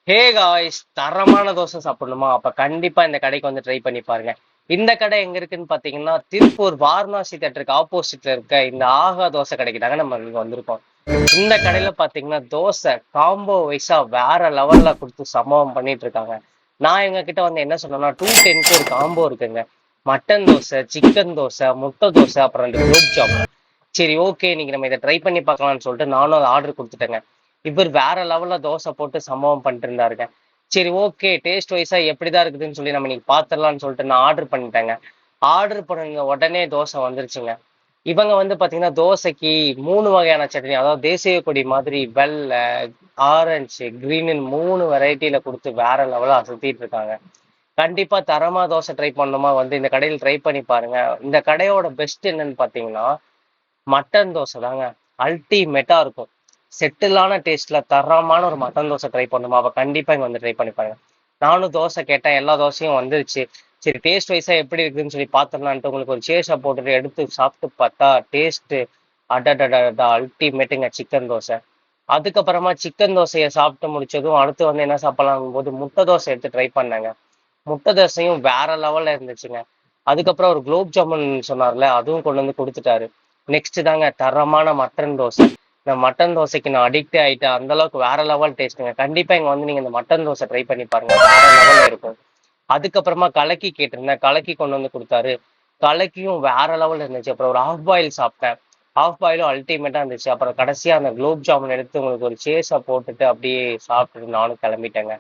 Hey guys, தரமான தோசை சாப்பிடணுமா? அப்ப கண்டிப்பா இந்த கடைக்கு வந்து ட்ரை பண்ணி பாருங்க. இந்த கடை எங்க இருக்குன்னு பாத்தீங்கன்னா, திருப்பூர் வாரணாசி தேட்டருக்கு ஆப்போசிட்ல இருக்க இந்த ஆகா தோசை கடைக்கு தாங்க நம்ம இங்க வந்திருக்கோம். இந்த கடையில பாத்தீங்கன்னா தோசை காம்போ வைஸா வேற லெவல்ல கொடுத்து சம்பவம் பண்ணிட்டு இருக்காங்க. நான் எங்க கிட்ட வந்து என்ன சொன்னேன்னா 210க்கு ஒரு காம்போ இருக்குங்க. மட்டன் தோசை, சிக்கன் தோசை, முட்டை தோசை, அப்புறம் 2 குலோப் ஜாமுன். சரி, ஓகே, இன்னைக்கு நம்ம இதை ட்ரை பண்ணி பார்க்கலாம்னு சொல்லிட்டு நானும் அதை ஆர்டர் கொடுத்துட்டேங்க. இவர் வேற லெவல்ல தோசை போட்டு சம்பவம் பண்ணிட்டு இருந்தாருங்க. சரி, ஓகே, டேஸ்ட் வைஸா எப்படிதான் இருக்குதுன்னு சொல்லி நம்ம இன்னைக்கு பாத்திரலாம்னு சொல்லிட்டு நான் ஆர்டர் பண்ணிட்டேங்க. ஆர்டர் பண்ண உடனே தோசை வந்துருச்சுங்க. இவங்க வந்து பாத்தீங்கன்னா தோசைக்கு 3 வகையான சட்னி, அதாவது தேசிய கொடி மாதிரி வெள்ளை, ஆரஞ்சு, கிரீன், 3 வெரைட்டில கொடுத்து வேற லெவலா அசத்திட்டு இருக்காங்க. கண்டிப்பா தரமா தோசை ட்ரை பண்ணணுமா வந்து இந்த கடையில் ட்ரை பண்ணி பாருங்க. இந்த கடையோட பெஸ்ட் என்னன்னு பாத்தீங்கன்னா மட்டன் தோசை தாங்க. அல்டிமேட்டா இருக்கும். செட்டிலான டேஸ்ட்ல தரமான ஒரு மட்டன் தோசை ட்ரை பண்ணுமா அப்ப கண்டிப்பா இங்க வந்து ட்ரை பண்ணி பாருங்க. நானும் தோசை கேட்டேன், எல்லா தோசையும் வந்துருச்சு. சரி, டேஸ்ட் வைஸா எப்படி இருக்குன்னு சொல்லி பாத்துடலான்ட்டு உங்களுக்கு ஒரு சேஷா போட்டுட்டு எடுத்து சாப்பிட்டு பார்த்தா டேஸ்ட் அடடடா அல்டிமேட்டுங்க சிக்கன் தோசை. அதுக்கப்புறமா சிக்கன் தோசையை சாப்பிட்டு முடிச்சதும் அடுத்து வந்து என்ன சாப்பிடலாம் போது முட்டை தோசை எடுத்து ட்ரை பண்ணாங்க. முட்டை தோசையும் வேற லெவல்ல இருந்துச்சுங்க. அதுக்கப்புறம் ஒரு குலோப் ஜாமுன் சொன்னார்ல, அதுவும் கொண்டு வந்து கொடுத்துட்டாரு. நெக்ஸ்ட் தாங்க தரமான மட்டன் தோசை. இந்த மட்டன் தோசைக்கு நான் அடிக்டே ஆயிட்டேன். அந்த அளவுக்கு வேற லெவல் டேஸ்ட்டுங்க. கண்டிப்பா இங்க வந்து நீங்க இந்த மட்டன் தோசை ட்ரை பண்ணி பாருங்க, வேற லெவல்ல இருக்கும். அதுக்கப்புறமா கலக்கி கேட்டிருந்தேன், கலக்கி கொண்டு வந்து கொடுத்தாரு. கலக்கியும் வேற லெவல்ல இருந்துச்சு. அப்புறம் ஒரு ஹாஃப் பாயில் சாப்பிட்டேன். ஹாஃப் பாயிலும் அல்டிமேட்டா இருந்துச்சு. அப்புறம் கடைசியா அந்த குலோப் ஜாமுன் எடுத்து உங்களுக்கு ஒரு சேஸா போட்டுட்டு அப்படியே சாப்பிட்டுட்டு நானும் கிளம்பிட்டேங்க.